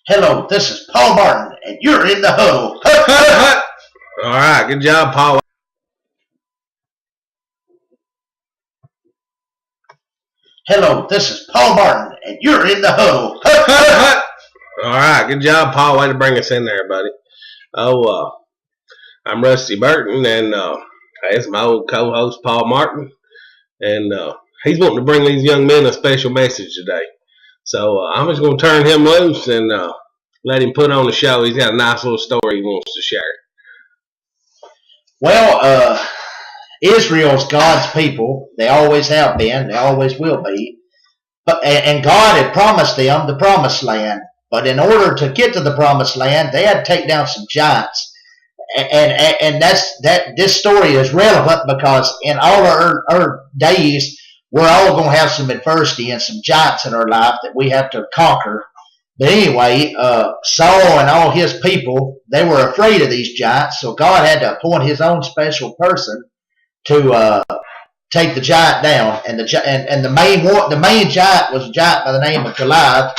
Hello, this is Paul Martin, and you're in the Huddle. All right, good job, Paul. Hello, this is Paul Martin, and you're in the Huddle. All right, good job, Paul. Way to bring us in there, buddy. I'm Rusty Burton, and it's my old co-host, Paul Martin, and he's wanting to bring these young men a special message today. So I'm just going to turn him loose and let him put on the show. He's got a nice little story he wants to share. Well, Israel's God's people. They always have been. They always will be. And God had promised them the promised land. But in order to get to the promised land, they had to take down some giants. And this story is relevant because in all our days, we're all going to have some adversity and some giants in our life that we have to conquer. But anyway, Saul and all his people, they were afraid of these giants, so God had to appoint his own special person to take the giant down. And the main giant was a giant by the name of Goliath,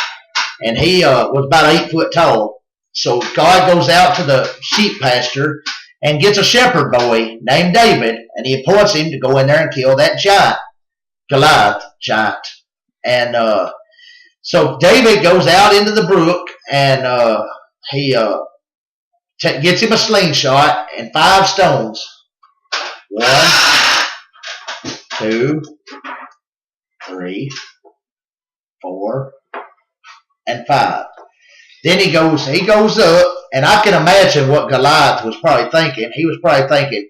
and he was about 8 foot tall. So God goes out to the sheep pasture and gets a shepherd boy named David, and he appoints him to go in there and kill that giant, Goliath giant. And so David goes out into the brook, and he gets him a slingshot and 5 stones. 1, 2, 3, 4, and 5. Then he goes up, and I can imagine what Goliath was probably thinking. He was probably thinking,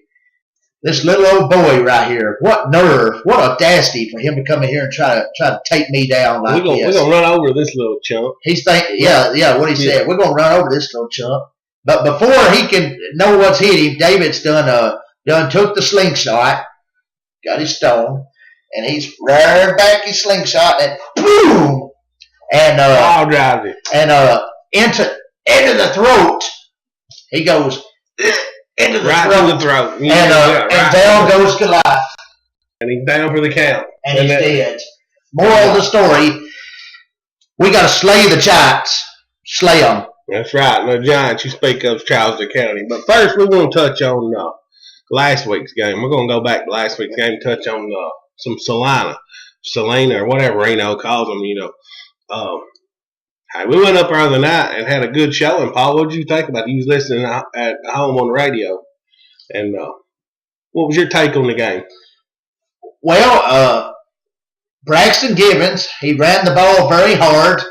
this little old boy right here, what nerve, what audacity for him to come in here and try to take me down like this. We're gonna run over this little chump. He's thinking, yeah, what he said. We're gonna run over this little chump. But before he can know what's hit him, David's done took the slingshot, got his stone, and he's rearing back his slingshot, and boom, and I'll drive it, and into the throat. He goes into the throat. Yeah, and down goes Goliath. And he's down for the count. And he's dead. Moral of the story, we got to slay the giants. Slay them. That's right. And the giants you speak of is Trousdale County. But first, we want to touch on last week's game. We're going to go back to last week's game, touch on some Selena, or whatever Reno calls them, Hey, we went up there the other night and had a good showing. Paul, what did you think about it? You was listening at home on the radio. And what was your take on the game? Well, Braxton Gibbons, he ran the ball very hard.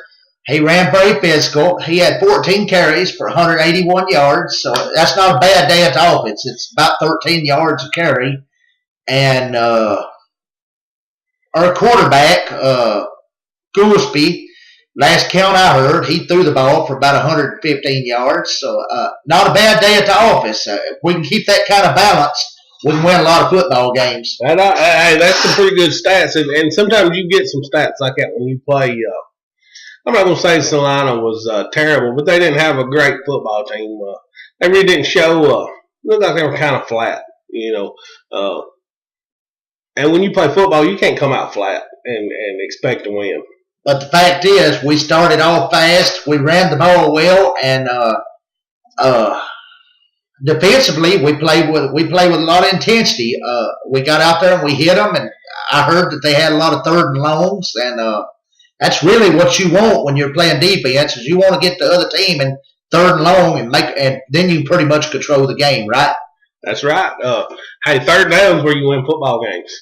He ran very physical. He had 14 carries for 181 yards, so that's not a bad day at the offense. It's about 13 yards a carry. And our quarterback, Goolsby, last count I heard, he threw the ball for about 115 yards. So not a bad day at the office. If we can keep that kind of balance, we can win a lot of football games. Hey, that's some pretty good stats. And sometimes you get some stats like that when you play. I'm not going to say Salina was terrible, but they didn't have a great football team. They really didn't show. Looked like they were kind of flat, and when you play football, you can't come out flat and expect to win. But the fact is, we started off fast. We ran the ball well, and defensively, we played with a lot of intensity. We got out there and we hit them, and I heard that they had a lot of 3rd and longs, and that's really what you want when you're playing defense. Is you want to get the other team in 3rd and long and then you pretty much control the game, right? That's right. Hey, 3rd down's where you win football games.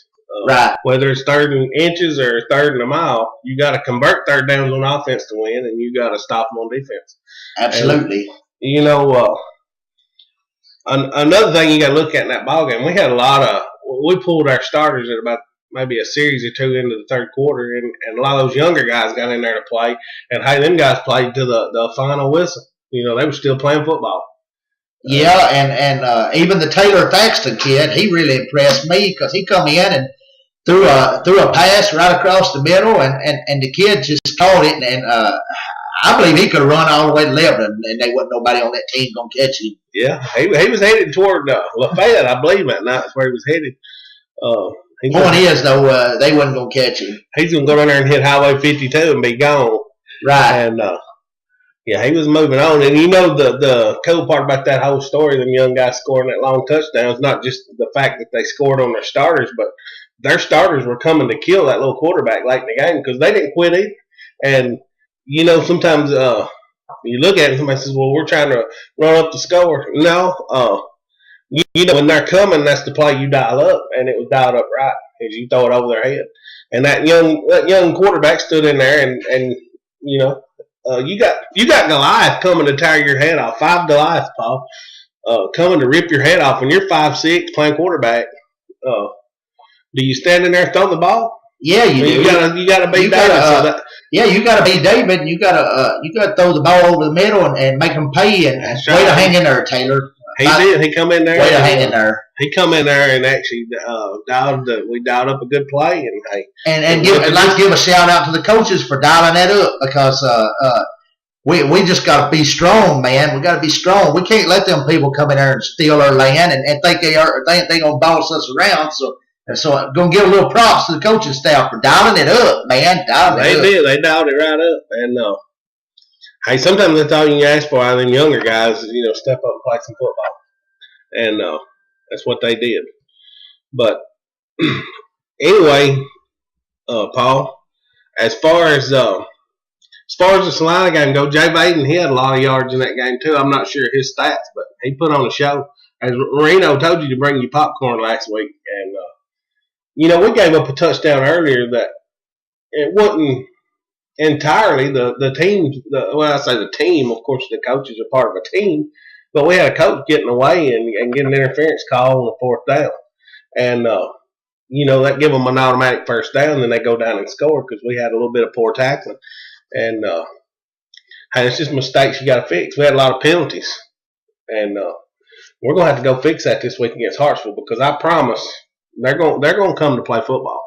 Right. Whether it's 3rd and inches or 3rd and a mile, you got to convert 3rd downs on offense to win, and you got to stop them on defense. Absolutely. And, another thing you got to look at in that ball game, we pulled our starters at about maybe a series or 2 into the 3rd quarter, and a lot of those younger guys got in there to play, and hey, them guys played to the final whistle. They were still playing football. Yeah, and even the Taylor Thaxton kid, he really impressed me because he come in and threw a pass right across the middle, and the kid just caught it, and I believe he could have run all the way to Lebanon, and there wasn't nobody on that team going to catch him. Yeah, he was headed toward Lafayette, I believe that night. That's where he was headed. Point is, though, they wasn't going to catch him. He's going to go down there and hit Highway 52 and be gone. Right. And Yeah, he was moving on, and you know the cool part about that whole story, them young guys scoring that long touchdown, is not just the fact that they scored on their starters, but their starters were coming to kill that little quarterback late in the game because they didn't quit either. And you know, sometimes you look at it and somebody says, "Well, we're trying to run up the score." No, you know when they're coming, that's the play you dial up, and it was dialed up right as you throw it over their head. And that young quarterback stood in there, and you know. You got Goliath coming to tear your head off. 5 Goliaths, Paul, coming to rip your head off when you're 5'6" playing quarterback. Do you stand in there and throw the ball? Yeah, you do. You gotta be David. Yeah, you gotta be David, and you gotta throw the ball over the middle and make them pay. And way to hang in there, Taylor. He did. He come in there. Way to hang in there. He come in there and actually we dialed up a good play, and I'd like to give a shout out to the coaches for dialing that up because we just got to be strong, man. We got to be strong. We can't let them people come in there and steal our land and think they gonna boss us around. So I'm gonna give a little props to the coaching staff for dialing it up, man. They did. They dialed it right up, and hey, sometimes that's all you can ask for out of them younger guys is step up and play some football, and that's what they did. But anyway, Paul, as far as the Salina game go, Jay Baden, he had a lot of yards in that game too. I'm not sure his stats, but he put on a show. As Marino told you to bring you popcorn last week, and we gave up a touchdown earlier that it wasn't entirely the team. I say the team. Of course, the coaches are part of a team. But we had a coach getting away and getting an interference call on the 4th down. And, that give them an automatic first down. Then they go down and score because we had a little bit of poor tackling. And, hey, it's just mistakes you got to fix. We had a lot of penalties. And we're going to have to go fix that this week against Hartsville because I promise they're going to come to play football.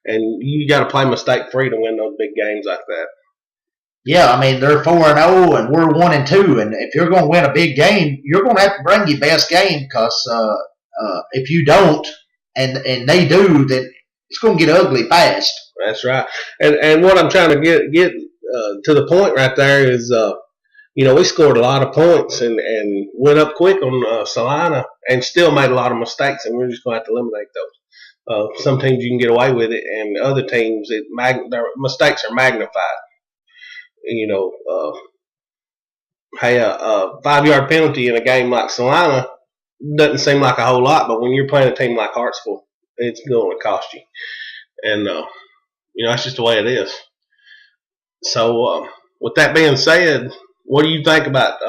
And you got to play mistake-free to win those big games like that. Yeah, I mean, they're 4-0 and we're 1-2, and if you're going to win a big game, you're going to have to bring your best game because if you don't and they do, then it's going to get ugly fast. That's right. And what I'm trying to get to the point right there is, we scored a lot of points and went up quick on Salina and still made a lot of mistakes, and we're just going to have to eliminate those. Some teams you can get away with it, and other teams, their mistakes are magnified. Hey, a 5-yard penalty in a game like Salina doesn't seem like a whole lot, but when you're playing a team like Hartsville, it's going to cost you. And, that's just the way it is. So, with that being said, what do you think about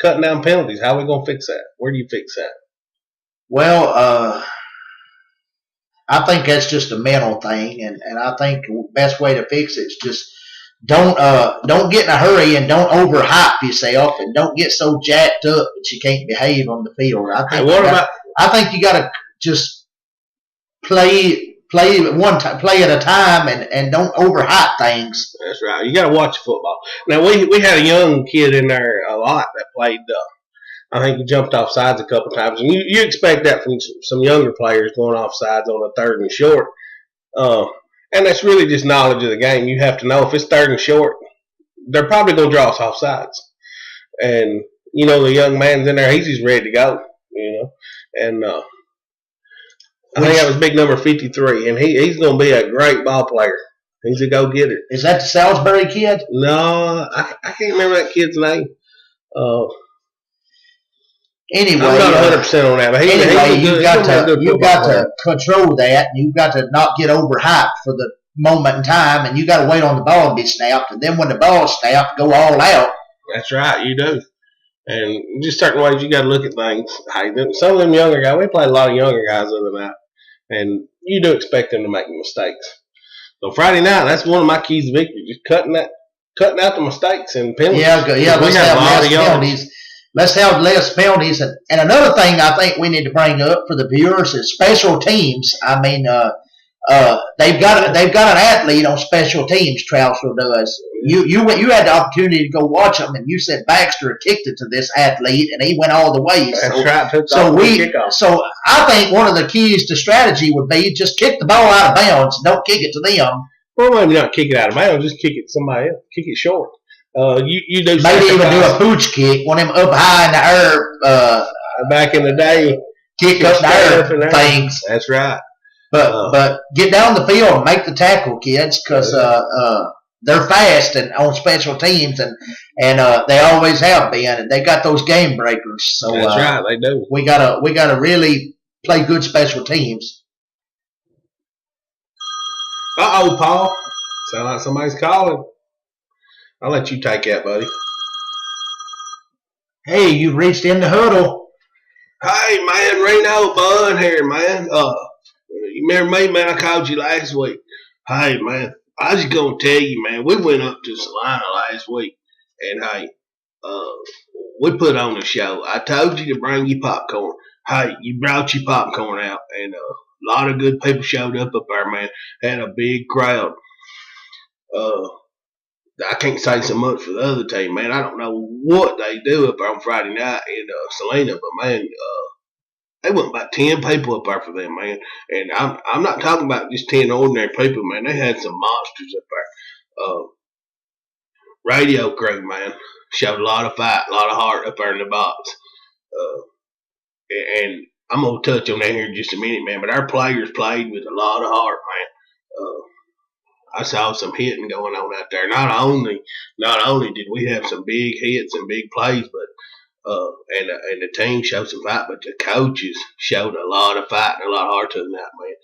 cutting down penalties? How are we going to fix that? Where do you fix that? Well, I think that's just a mental thing, and I think the best way to fix it is just don't get in a hurry and don't overhype yourself and don't get so jacked up that you can't behave on the field. I think you got to just play at a time and don't overhype things. That's right. You got to watch football. Now we had a young kid in there a lot that played. I think he jumped off sides a couple times, and you expect that from some younger players going off sides on a 3rd and short. And that's really just knowledge of the game. You have to know if it's 3rd and short, they're probably going to draw us off sides. And, the young man's in there, he's just ready to go, And I think that was big number 53, and he's going to be a great ball player. He's a go-getter. Is that the Salisbury kid? No, I can't remember that kid's name. Anyway, I'm not 100% on that. But you've got to control that. And you've got to not get overhyped for the moment in time, and you got to wait on the ball to be snapped. And then when the ball's snapped, go all out. That's right, you do. And just certain ways you got to look at things. Hey, some of them younger guys, we played a lot of younger guys the other night, and you do expect them to make mistakes. So Friday night, that's one of my keys to victory, just cutting out the mistakes and penalties. Yeah. Let's have less penalties. Let's have less penalties. And another thing I think we need to bring up for the viewers is special teams. I mean, they've got an athlete on special teams. Trousdale does. You had the opportunity to go watch them, and you said Baxter kicked it to this athlete, and he went all the way. That's right. So I think one of the keys to strategy would be just kick the ball out of bounds. Don't kick it to them. Well, maybe not kick it out of bounds. Just kick it to somebody else. Kick it short. You do maybe even do a sacrifice. pooch kick, one of them up high in the air, Back in the day, kick you up in stand up in the air there. things. That's right. But get down the field and make the tackle, kids, because they're fast and on special teams, and they always have been, and they got those game breakers. So That's right, they do. we gotta really play good special teams. Paul. Sound like somebody's calling. I'll let you take that, buddy. Hey, you reached in the huddle. Hey, man, Reno Bun here, man. You remember me, man? I called you last week. Hey, man, I was just gonna tell you, man. We went up to Salina last week, and hey, we put on a show. I told you to bring your popcorn. Hey, you brought your popcorn out, and a lot of good people showed up there, man. Had a big crowd. I can't say so much for the other team, man. I don't know what they do up there on Friday night in Salina, but man, they went about 10 people up there for them, man. And I'm not talking about just 10 ordinary people, man. They had some monsters up there. Radio crew, man, showed a lot of fight, a lot of heart up there in the box. And I'm gonna touch on that here in just a minute, man. But our players played with a lot of heart, man. I saw some hitting going on out there. Not only did we have some big hits and big plays, but and the team showed some fight, but the coaches showed a lot of fight and a lot of heart to the night, man.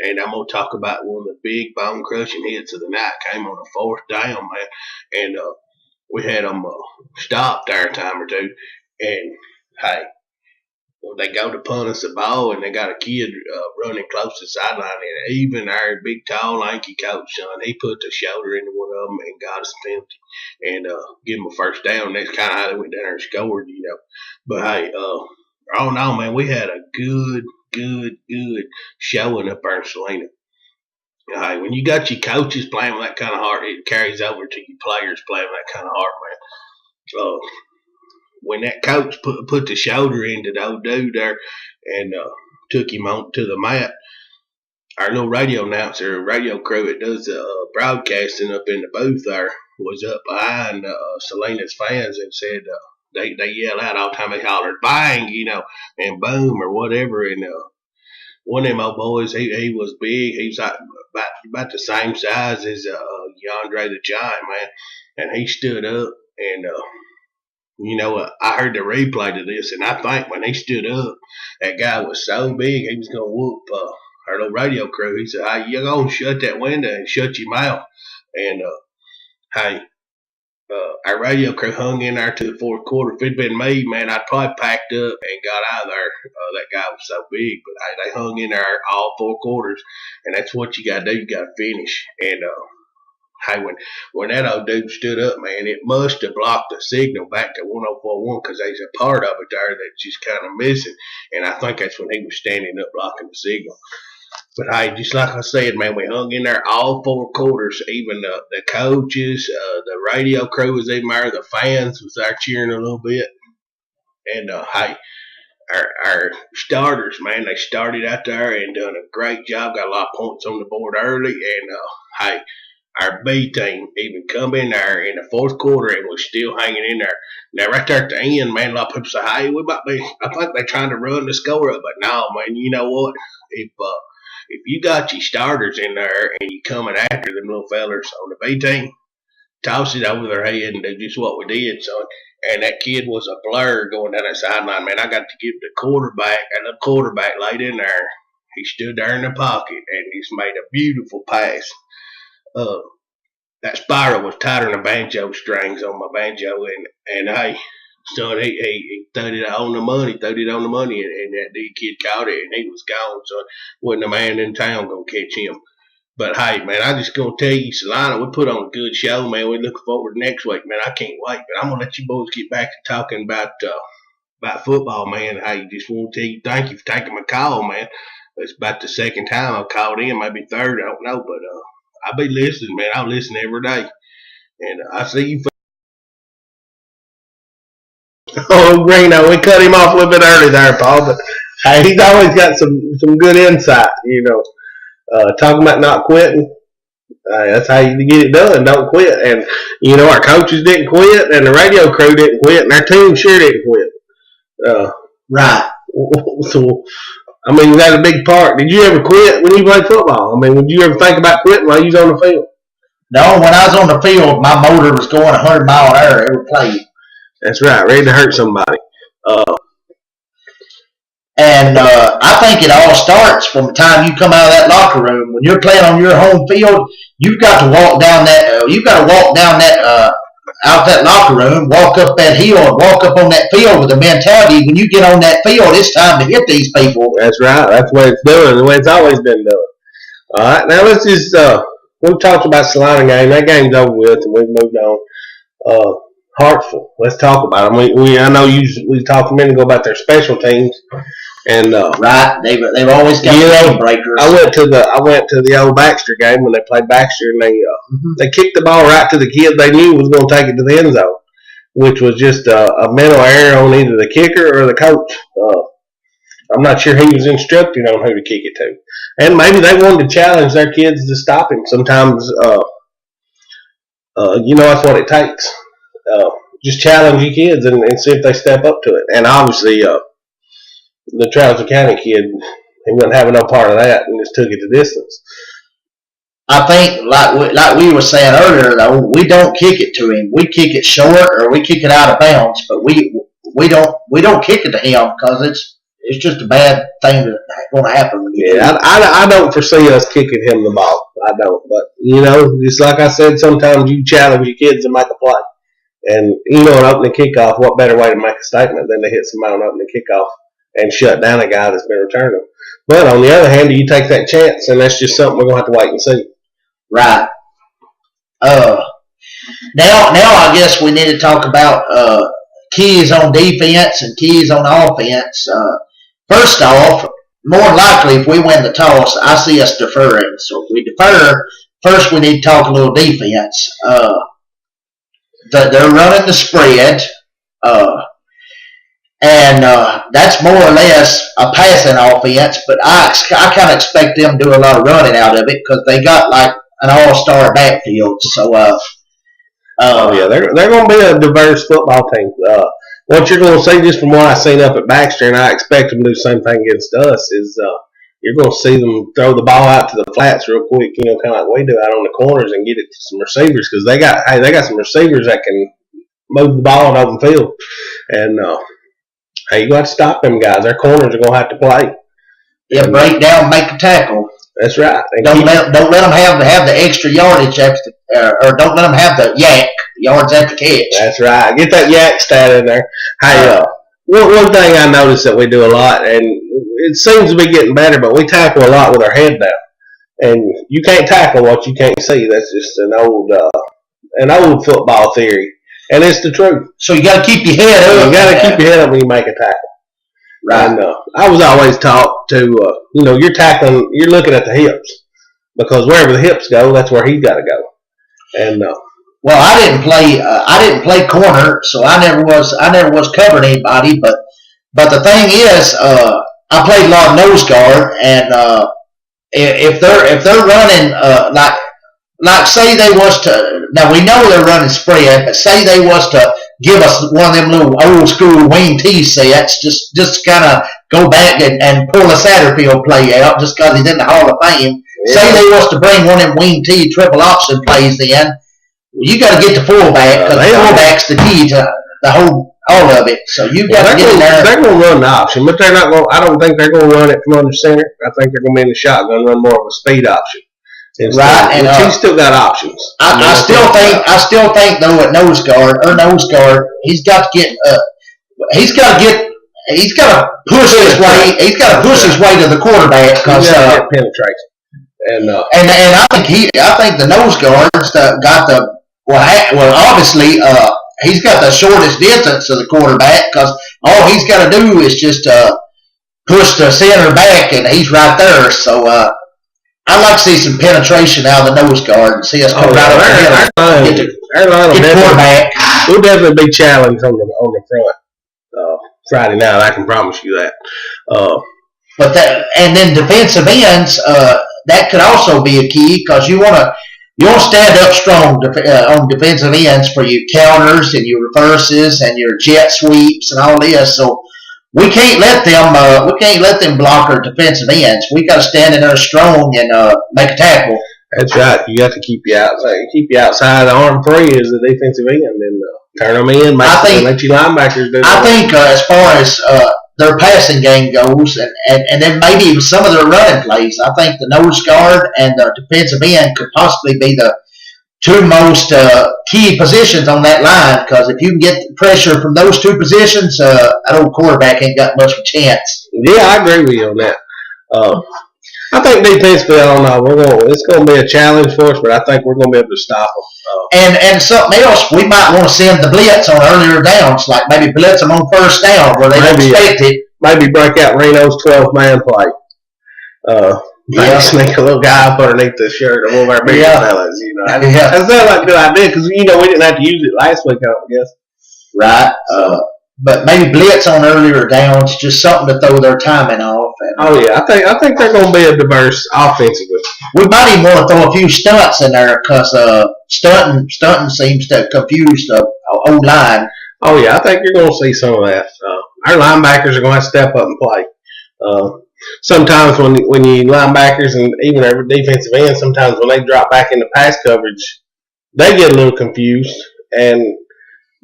And I'm gonna talk about one of the big bone crushing hits of the night. Came on a 4th down, man, and we had them stopped there a time or two. And hey, they go to punt us the ball, and they got a kid running close to the sideline, and even our big, tall, lanky coach, son, he put the shoulder into one of them and got us a penalty and give them a 1st down. That's kind of how they went down there and scored, you know. But hey, all in all, man, we had a good showing up there in Salina. Hey, when you got your coaches playing with that kind of heart, it carries over to your players playing with that kind of heart, man. When that coach put the shoulder into the old dude there and took him on to the mat, our little radio announcer, radio crew that does the broadcasting up in the booth there was up behind Salina's fans and said they yell out all the time. They hollered bang, you know, and boom or whatever. And one of them old boys, he was big. He was like about the same size as Yandre the Giant, man. And he stood up and you know, I heard the replay to this, and I think when he stood up, that guy was so big he was gonna whoop our little radio crew. He said, "Hey, you gonna shut that window and shut your mouth." And hey, our radio crew hung in there to the 4th quarter. If it'd been me, man, I'd probably packed up and got out of there. That guy was so big, but hey, they hung in there all 4 quarters, and that's what you gotta do. You gotta finish. And hey, when that old dude stood up, man, it must have blocked the signal back to 104.1 because there's a part of it there that's just kind of missing. And I think that's when he was standing up blocking the signal. But hey, just like I said, man, we hung in there all 4 quarters. Even the coaches, the radio crew was in there, the fans was there cheering a little bit. And hey, our starters, man, they started out there and done a great job. Got a lot of points on the board early. And hey, our B team even come in there in the 4th quarter and was still hanging in there. Now, right there at the end, man, a lot of people say, hey, we might be, I think they're trying to run the score up. But no, man, you know what? If you got your starters in there and you coming after them little fellers on the B team, toss it over their head and do just what we did, son. And that kid was a blur going down that sideline, man. I got to give the quarterback, and the quarterback laid in there. He stood there in the pocket and he's made a beautiful pass. That spiral was tighter than banjo strings on my banjo, and hey, son, he threw it on the money, and that kid caught it, and he was gone, so wasn't a man in town gonna catch him. But hey, man, I just gonna tell you, Salina, we put on a good show, man. We're looking forward to next week, man. I can't wait, but I'm gonna let you boys get back to talking about football, man. Hey, just want to tell you thank you for taking my call, man. It's about the 2nd time I've called in, maybe 3rd, I don't know, but I'll be listening, man. I'll listen every day. And I see you. Oh, Greeno, we cut him off a little bit early there, Paul, but he's always got some good insight, you know. Talking about not quitting, That's how you get it done. Don't quit. And our coaches didn't quit, and the radio crew didn't quit, and our team sure didn't quit. Right. So, I mean, that's a big part. Did you ever quit when you played football? I mean, would you ever think about quitting while you was on the field? No, when I was on the field, my motor was going 100 mile an hour every play. That's right, ready to hurt somebody. And I think it all starts from the time you come out of that locker room. When you're playing on your home field, you've got to walk down that. Out that locker room, walk up that hill, and walk up on that field with the mentality. When you get on that field, it's time to hit these people. That's right. That's the way it's done. The way it's always been done. All right, now let's just. We've talked about Salina game. That game's over with, and we've moved on. Hartsville. Let's talk about them. I know we talked a minute ago about their special teams. And right, they've always got game breakers. I went to the old Baxter game when they played Baxter, and they kicked the ball right to the kid they knew was going to take it to the end zone, which was just a mental error on either the kicker or the coach. I'm not sure he was instructed on who to kick it to, and maybe they wanted to challenge their kids to stop him. Sometimes, that's what it takes. Just challenge your kids and see if they step up to it. And obviously, the Trousdale County kid, he wasn't having no part of that and just took it the distance. I think, like we were saying earlier, though, we don't kick it to him. We kick it short or we kick it out of bounds, but we don't kick it to him because it's just a bad thing that's going to happen. I don't foresee us kicking him the ball. I don't, but just like I said, sometimes you challenge your kids to make a play, and an opening kickoff. What better way to make a statement than to hit somebody on opening kickoff and shut down a guy that's been returning. But on the other hand, you take that chance, and that's just something we're going to have to wait and see. Right. Now I guess we need to talk about keys on defense and keys on offense. First off, more likely if we win the toss, I see us deferring. So if we defer, first we need to talk a little defense. They're running the spread. And that's more or less a passing offense, but I kind of expect them to do a lot of running out of it because they got like an all-star backfield. So, they're going to be a diverse football team. What you're going to see just from what I've seen up at Baxter, and I expect them to do the same thing against us, is you're going to see them throw the ball out to the flats real quick, kind of like we do out on the corners and get it to some receivers because they got some receivers that can move the ball in open field. And you got to stop them guys. Their corners are going to have to play. Yeah, break down, make a tackle. That's right. Don't let them have the extra yardage or don't let them have the yards after catch. That's right. Get that yak stat in there. Hey, one thing I noticed that we do a lot, and it seems to be getting better, but we tackle a lot with our head down. And you can't tackle what you can't see. That's just an old football theory. And it's the truth. So you got to keep your head up. You got to keep your head up when you make a tackle. Right. And I was always taught to, you're tackling, you're looking at the hips because wherever the hips go, that's where he's got to go. And well, I didn't play corner, so I never was covering anybody. But the thing is, I played a lot of nose guard, and if they're running like say they was to, now we know they're running spread, but say they was to give us one of them little old school wing T sets, just kind of go back and pull a Satterfield play out just because he's in the Hall of Fame. Yeah. Say they was to bring one of them wing T triple option plays in, you got to get the fullback because the fullback's the key to the whole all of it. So you got to get in there. They're going to run the option, but they're not going. I don't think they're going to run it from under center. I think they're going to be in the shotgun, run more of a speed option. Right, and he's still got options. I still think though at nose guard, he's got to get he's got to push his way. He's got to push his way to the quarterback because penetration. And I think the nose guards got the obviously he's got the shortest distance to the quarterback because all he's got to do is just push the center back and he's right there. So. I'd like to see some penetration out of the nose guard and see us come right over there. Get the quarterback. We'll definitely be challenged on the front Friday night. I can promise you that. And then defensive ends, that could also be a key because you want to. You want to stand up strong on defensive ends for your counters and your reverses and your jet sweeps and all this. So we can't let them block our defensive ends. We got to stand in there strong and make a tackle. That's right. You got to keep you outside the arm three as the defensive end and turn them in. Let you linebackers do that. I think as far as their passing game goes, and then maybe even some of their running plays, I think the nose guard and the defensive end could possibly be the two most key positions on that line, because if you can get pressure from those two positions, that old quarterback ain't got much of a chance. Yeah, I agree with you on that. I think defensively, I don't know. It's going to be a challenge for us, but I think we're going to be able to stop them. And something else, we might want to send the blitz on earlier downs, like maybe blitz them on first down where they don't expect it. Maybe break out Reno's 12-man play. Maybe sneak a little guy up underneath the shirt of one of our bigger fellas. That sounds like a good idea because we didn't have to use it last week, I guess. Right. But maybe blitz on earlier downs, just something to throw their timing off. I think they're going to be a diverse offensively. We might even want to throw a few stunts in there because stunting seems to confuse the old line. Oh yeah, I think you're going to see some of that. Our linebackers are going to have to step up and play. Sometimes when you linebackers and even our defensive ends, sometimes when they drop back into pass coverage, they get a little confused. And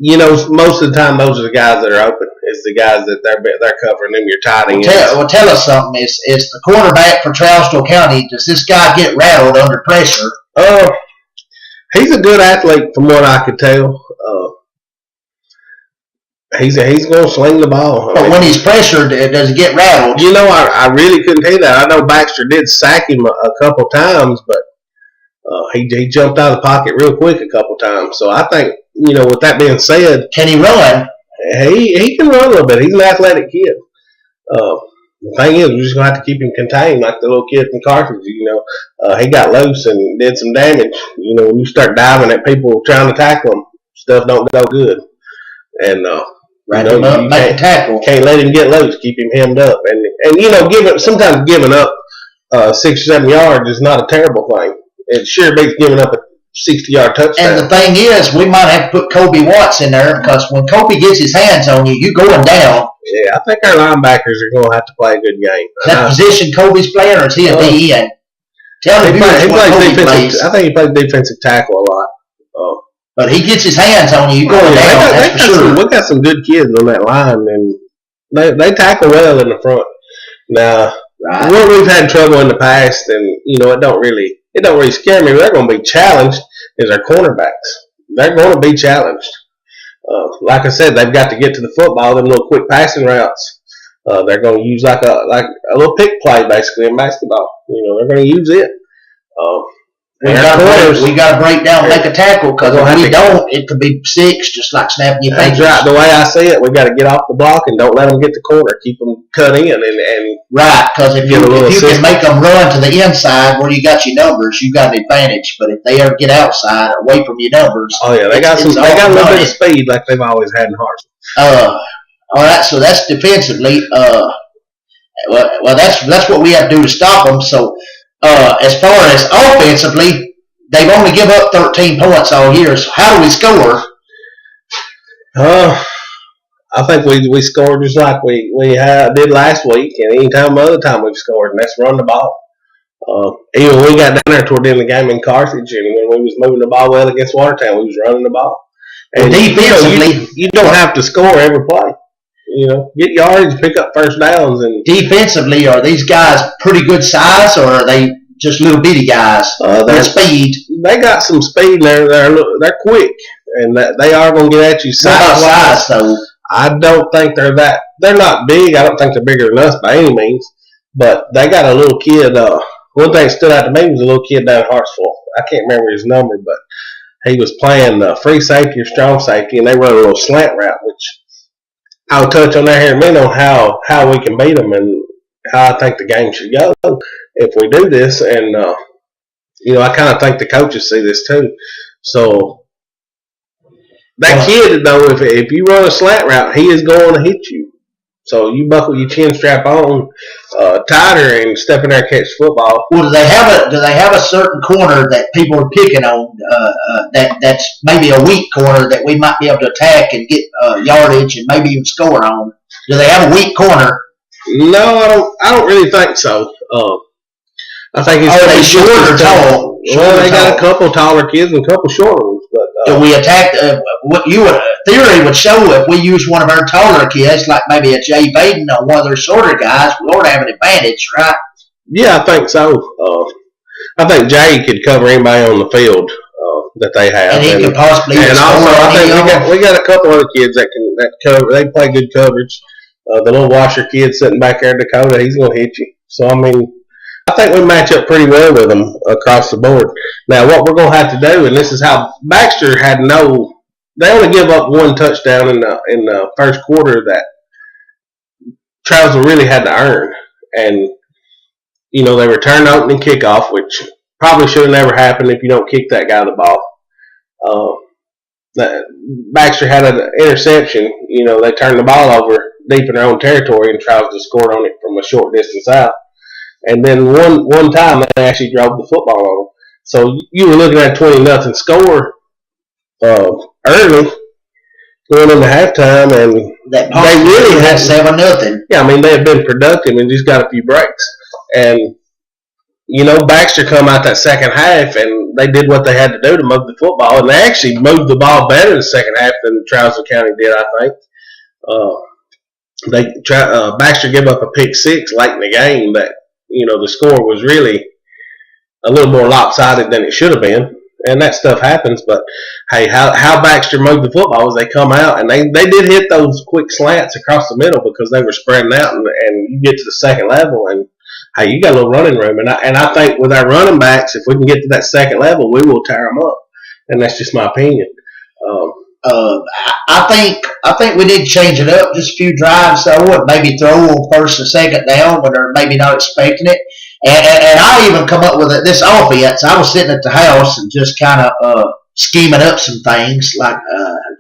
most of the time, those are the guys that are open. It's the guys that they're covering them. Your tight ends. Tell us something. Is the quarterback for Trousdale County? Does this guy get rattled under pressure? He's a good athlete, from what I could tell. He's going to sling the ball. But when he's pressured, does he get rattled? I really couldn't tell you that. I know Baxter did sack him a couple times, but he jumped out of the pocket real quick a couple times. So I think, with that being said, can he run? He can run a little bit. He's an athletic kid. The thing is, we're just going to have to keep him contained like the little kid from Carthage. He got loose and did some damage. When you start diving at people trying to tackle him, stuff don't go good. And make a tackle. Can't let him get loose. Keep him hemmed up. And sometimes giving up 6 or 7 yards is not a terrible thing. It sure beats giving up a 60-yard touchdown. And the thing is, we might have to put Kobe Watts in there because when Kobe gets his hands on you, you're going down. Yeah, I think our linebackers are going to have to play a good game. Is that position Kobe's playing, or is he a DN? Tell me he plays defensive. I think he plays defensive tackle a lot. But he gets his hands on you, you're going down. That's for sure. We got some good kids on that line, and they tackle well in the front. Now, what we've had trouble in the past, and it don't really scare me. They're going to be challenged is our cornerbacks. They're going to be challenged. Like I said, they've got to get to the football, them little quick passing routes. They're going to use like a little pick play basically in basketball. They're going to use it. We got to break down and make a tackle because if we don't, it could be 6, just like snapping your fingers. That's right. The way I see it, we got to get off the block and don't let them get the corner. Keep them cut in and right. Because if you can make them run to the inside where you got your numbers, you got an advantage. But if they ever get outside, away from your numbers, they got a little bit of speed like they've always had in Hartsville. All right. So that's defensively. Well, that's what we have to do to stop them. So. As far as offensively, they've only given up 13 points all year. So how do we score? I think we scored just like we did last week, and any other time we've scored, and that's run the ball. Even when we got down there toward the end of the game in Carthage, and when we was moving the ball well against Watertown, we was running the ball. And defensively, you don't have to score every play. Get yards, pick up first downs. And defensively, are these guys pretty good size, or are they just little bitty guys? Their speed. They got some speed. They're quick, and they are going to get at you size. Though I don't think they're that. They're not big. I don't think they're bigger than us by any means. But they got a little kid. One thing that stood out to me was a little kid down in Hartsville. I can't remember his number, but he was playing free safety or strong safety, and they run a little slant route, which I'll touch on that here in a minute on how we can beat them and how I think the game should go if we do this. And, I kind of think the coaches see this too. So that kid, though, if you run a slant route, he is going to hit you. So you buckle your chin strap on tighter and step in there and catch the football. Well, do they have a certain corner that people are picking on that's maybe a weak corner that we might be able to attack and get yardage and maybe even score on? Do they have a weak corner? No, I don't really think so. I think it's they short or tall? Well, they got a couple taller kids and a couple shorter ones. But do we attack? What you would theory would show if we use one of our taller kids, like maybe a Jay Baden or one of their shorter guys, we ought to have an advantage, right? Yeah, I think so. I think Jay could cover anybody on the field that they have, and he could possibly. And also, I think we got a couple other kids that cover. They play good coverage. The little washer kid sitting back there, Dakota, he's gonna hit you. So I mean, I think we match up pretty well with them across the board. Now, what we're gonna have to do, and this is how Baxter had they only give up one touchdown in the first quarter that Trousdale really had to earn, and they returned the opening kickoff, which probably should have never happened if you don't kick that guy the ball. Baxter had an interception. They turned the ball over deep in their own territory, and Trousdale scored on it from a short distance out. And then one time they actually drove the football on them. So you were looking at a 20-0 score early going into halftime, and they really had 7-0. Yeah, I mean, they had been productive and just got a few breaks. And Baxter come out that second half, and they did what they had to do to move the football, and they actually moved the ball better in the second half than Trousdale County did, I think. Baxter gave up a pick six late in the game that the score was really a little more lopsided than it should have been, and that stuff happens. But hey, how Baxter moved the football was they come out and they did hit those quick slants across the middle because they were spreading out, and you get to the second level and hey, you got a little running room, and I think with our running backs, if we can get to that second level, we will tear them up, and that's just my opinion. I think we need to change it up just a few drives though, and maybe throw on first and second down when they're maybe not expecting it. And I even come up with this offense. I was sitting at the house and just kind of scheming up some things, like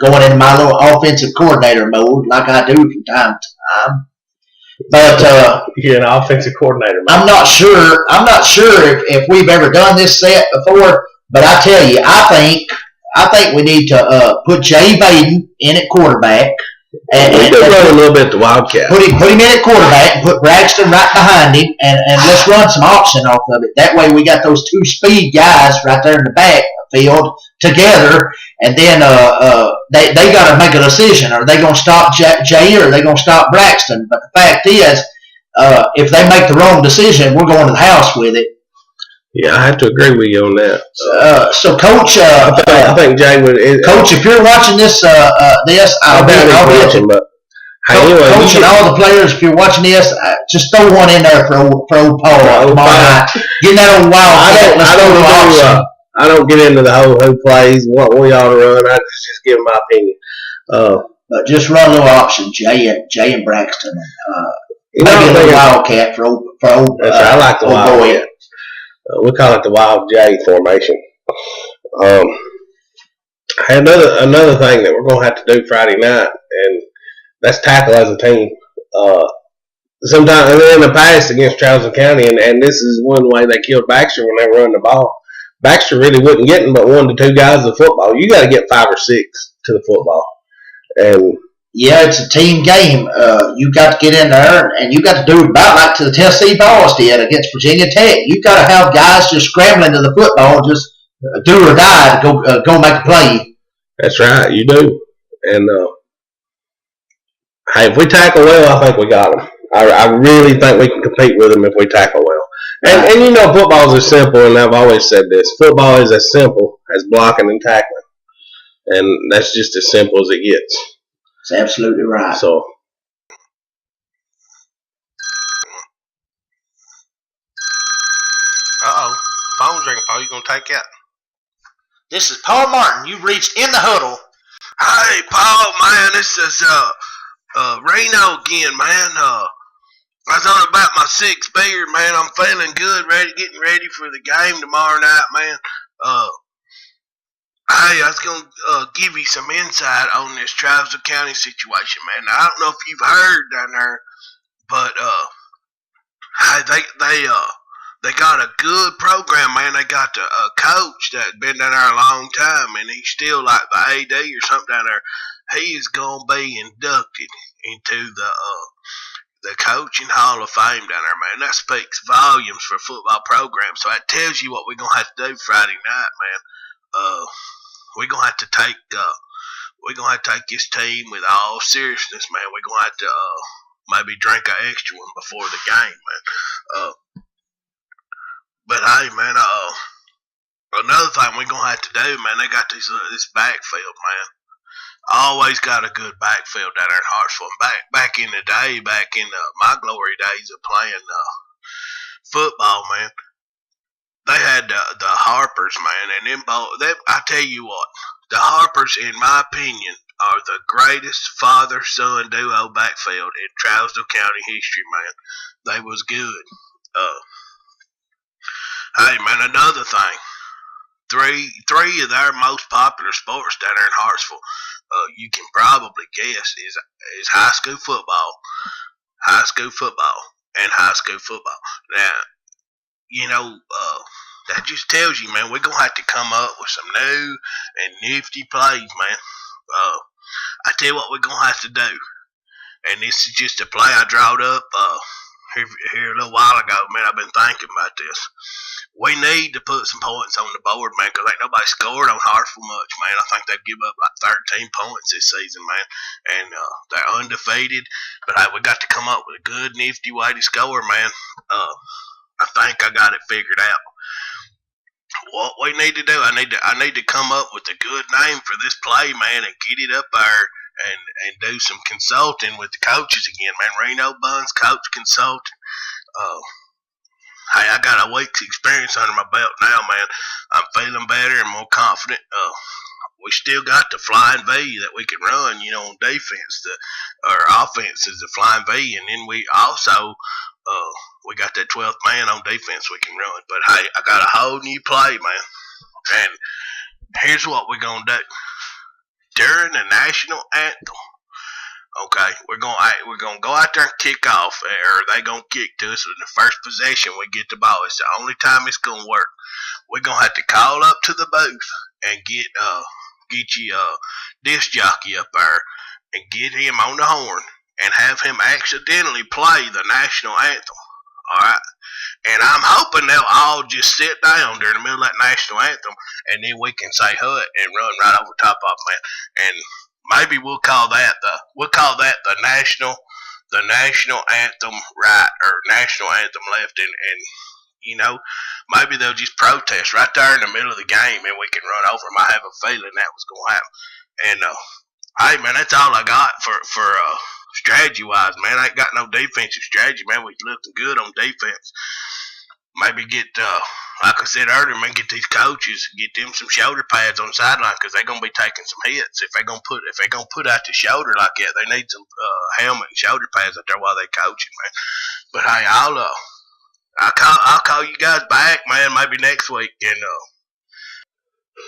going into my little offensive coordinator mode, like I do from time to time. But you're an offensive coordinator, man. I'm not sure if we've ever done this set before. But I tell you, I think we need to put Jay Baden in at quarterback. And run a little bit the Wildcat. Put him in at quarterback and put Braxton right behind him, and let's run some option off of it. That way we got those two speed guys right there in the backfield together, and then they got to make a decision. Are they going to stop Jay or are they going to stop Braxton? But the fact is, if they make the wrong decision, we're going to the house with it. Yeah, I have to agree with you on that. So, Coach, I think Jay would. Coach, if you're watching this, I'll be watching. But anyway, Coach, and all the players, if you're watching this, just throw one in there for old Paul tomorrow night. Get that old Wildcat. I don't get into the whole who plays, what we ought to run. I just give my opinion. But just run a little option, Jay and Braxton, maybe a little Wildcat for old. I like the Wildcat. We call it the Wild J formation. Another thing that we're going to have to do Friday night, and that's tackle as a team. Sometimes in the past against Trousdale County, and this is one way they killed Baxter when they were running the ball. Baxter really wasn't getting but 1 to 2 guys the football. You got to get 5 or 6 to the football, and yeah, it's a team game. You got to get in there, and you got to do about like to the Tennessee Vols did against Virginia Tech. You got to have guys just scrambling to the football, just do or die to go make a play. That's right, you do. And hey, if we tackle well, I think we got them. I really think we can compete with them if we tackle well. And football is simple, and I've always said this: football is as simple as blocking and tackling, and that's just as simple as it gets. That's absolutely right. So, phone's ringing, Paul. You gonna take that? This is Paul Martin. You've reached In the Huddle. Hey, Paul, man, this is Reno again, man. I thought about my 6th beer, man. I'm feeling good, getting ready for the game tomorrow night, man. hey, I was going to give you some insight on this Trousdale County situation, man. Now, I don't know if you've heard down there, but hey, they got a good program, man. They got a coach that's been down there a long time, and he's still like the AD or something down there. He is going to be inducted into the coaching Hall of Fame down there, man. That speaks volumes for a football program. So that tells you what we're gonna have to do Friday night, man. We're gonna have to take this team with all seriousness, man. We're gonna have to maybe drink an extra one before the game, man. But hey, man, another thing we're gonna have to do, man. They got this backfield, man. Always got a good backfield down there in Hartsville. Back in the day, back in my glory days of playing football, man, they had the Harpers, man, and I tell you what, the Harpers, in my opinion, are the greatest father-son duo backfield in Trousdale County history, man. They was good. Hey, man, another thing. Three of their most popular sports down there in Hartsville, you can probably guess, is high school football, and high school football. Now, you know, that just tells you, man, we're going to have to come up with some new and nifty plays, man. I tell you what we're going to have to do, and this is just a play I drawed up here a little while ago, man. I've been thinking about this. We need to put some points on the board, man, because ain't nobody scored on Hartsville much, man. I think they've given up like 13 points this season, man, and they're undefeated. But hey, we got to come up with a good, nifty way to score, man. I think I got it figured out. What we need to do, I need to come up with a good name for this play, man, and get it up there and do some consulting with the coaches again, man. Reno Buns, coach consulting. Hey, I got a week's experience under my belt now, man. I'm feeling better and more confident. We still got the flying V that we can run, you know, on defense. Our offense is the flying V, and then we also we got that 12th man on defense we can run. But hey, I got a whole new play, man. And here's what we're gonna do during the national anthem. Okay, we're gonna go out there and kick off, or they gonna kick to us in the first possession. We get the ball. It's the only time it's gonna work. We're gonna have to call up to the booth and get you disc jockey up there and get him on the horn and have him accidentally play the national anthem. All right, and I'm hoping they'll all just sit down during the middle of that national anthem, and then we can say "hut" and run right over top of them, man. And maybe we'll call that the national anthem right, or national anthem left, and you know, maybe they'll just protest right there in the middle of the game, and we can run over them. I have a feeling that was gonna happen. And hey, man, that's all I got for strategy wise, man. I ain't got no defensive strategy, man. We looking good on defense. Maybe get like I said earlier, man, get these coaches, get them some shoulder pads on the sideline, because they're gonna be taking some hits. If they're gonna put out the shoulder like that, they need some helmet and shoulder pads out there while they coaching, man. But hey, I'll call you guys back, man, maybe next week, and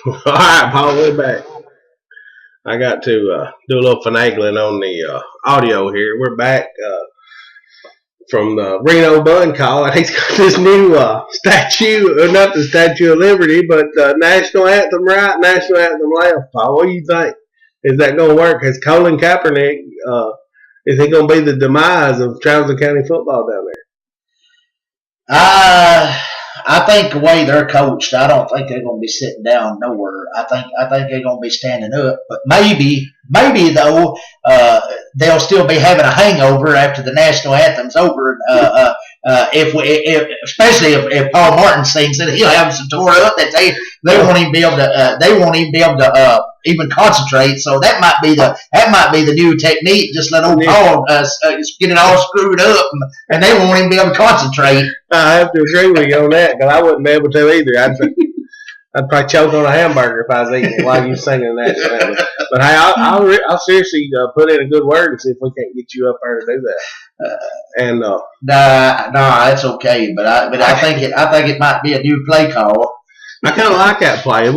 All right, Paul, we're back. I got to do a little finagling on the audio here. We're back from the Reno Bun call, and he's got this new statue, or not the Statue of Liberty, but national anthem right, national anthem left. Paul, what do you think? Is that going to work? Has Colin Kaepernick, is he going to be the demise of Trousdale County football down there? I think the way they're coached, I don't think they're going to be sitting down nowhere. I think they're going to be standing up. But maybe though, they'll still be having a hangover after the national anthem's over. Especially if Paul Martin sings it, he'll have some tore up that they won't even be able to even concentrate. So that might be the new technique. Just let old Paul get it all screwed up, and they won't even be able to concentrate. I have to agree with you on that, because I wouldn't be able to either. I'd probably choke on a hamburger if I was eating it while you were singing that. But hey, I'll seriously put in a good word and see if we can't get you up there to do that. Nah, that's okay. But I think it might be a new play call. I kind of like that play.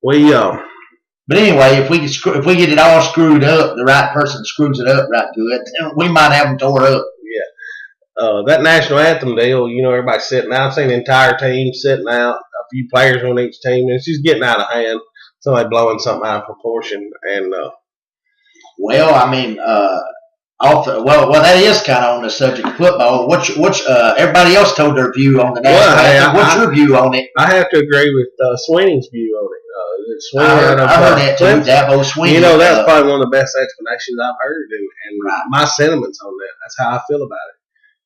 But anyway, if we get it all screwed up, the right person screws it up right good, then we might have them tore up. Yeah. That national anthem deal, everybody's sitting out. I've seen the entire team sitting out, a few players on each team, and it's just getting out of hand. Somebody blowing something out of proportion. And well, I mean, that is kind of on the subject of football. What's everybody else told their view on the national anthem? What's your view on it? I have to agree with Sweeney's view on it. I heard that too, Dabo Sweeney. That's probably one of the best explanations I've heard, and right. My sentiments on that. That's how I feel about it.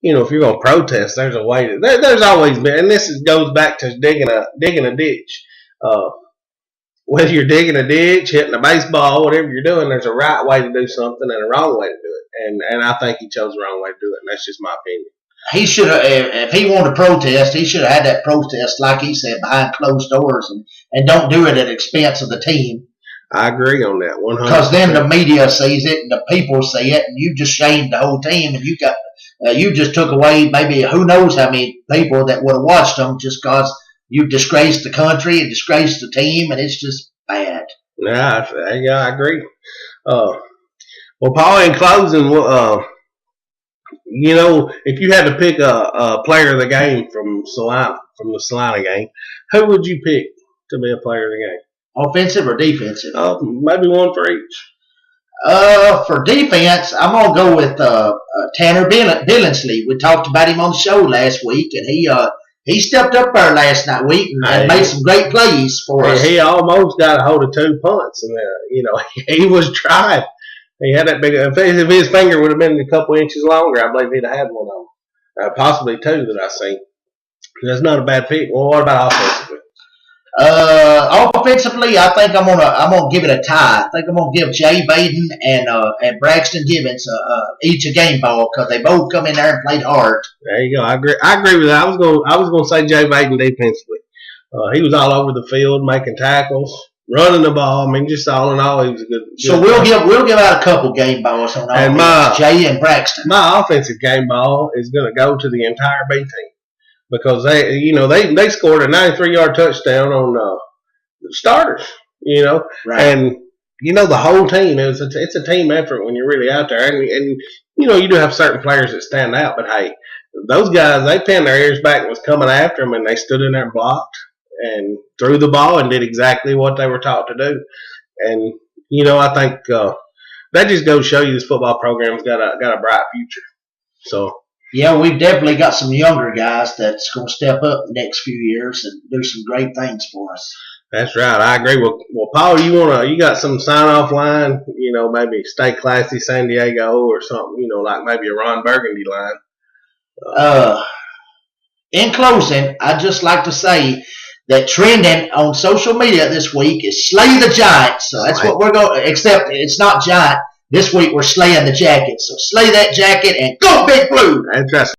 If you're going to protest, there's a way. There's always been, and this goes back to digging a ditch. Whether you're digging a ditch, hitting a baseball, whatever you're doing, there's a right way to do something and a wrong way to do it. And I think he chose the wrong way to do it, and that's just my opinion. He should have, if he wanted to protest, he should have had that protest, like he said, behind closed doors, and don't do it at the expense of the team. I agree on that 100%. Because then the media sees it and the people see it, and you just shamed the whole team, and you just took away maybe who knows how many people that would have watched them just because you disgraced the country and disgraced the team, and it's just bad. Yeah, I agree. Well, Paul, in closing, if you had to pick a player of the game from the Salina game, who would you pick to be a player of the game? Offensive or defensive? Maybe one for each. For defense, I'm gonna go with Tanner Billingsley. We talked about him on the show last week, and he stepped up there last week and made some great plays for us. He almost got a hold of 2 punts, and he was trying. He had that big. If his finger would have been a couple inches longer, I believe he'd have had one on him. Possibly 2 that I seen. That's not a bad pick. Well, what about offensively? Offensively, I think I'm gonna give it a tie. I think I'm gonna give Jay Baden and Braxton Gibbons each a game ball because they both come in there and played hard. There you go. I agree with that. I was gonna say Jay Baden defensively. He was all over the field making tackles, running the ball. I mean, just all in all, he was a good. So we'll give out a couple game balls on offense. Jay and Braxton. My offensive game ball is going to go to the entire B team because they scored a 93-yard touchdown on the starters. Right. And the whole team it's a team effort when you're really out there, and you do have certain players that stand out, but hey, those guys, they pinned their ears back and was coming after them, and they stood in there and blocked and threw the ball and did exactly what they were taught to do. And I think that just goes to show you this football program's got a bright future. So yeah, we've definitely got some younger guys that's going to step up the next few years and do some great things for us. That's right. I agree. Well, Paul, you got some sign off line? Maybe Stay Classy San Diego or something. Like maybe a Ron Burgundy line. In closing, I'd just like to say that trending on social media this week is Slay the Giants. So that's what we're going to, except it's not Giant. This week we're slaying the jacket. So slay that jacket and go Big Blue. Interesting.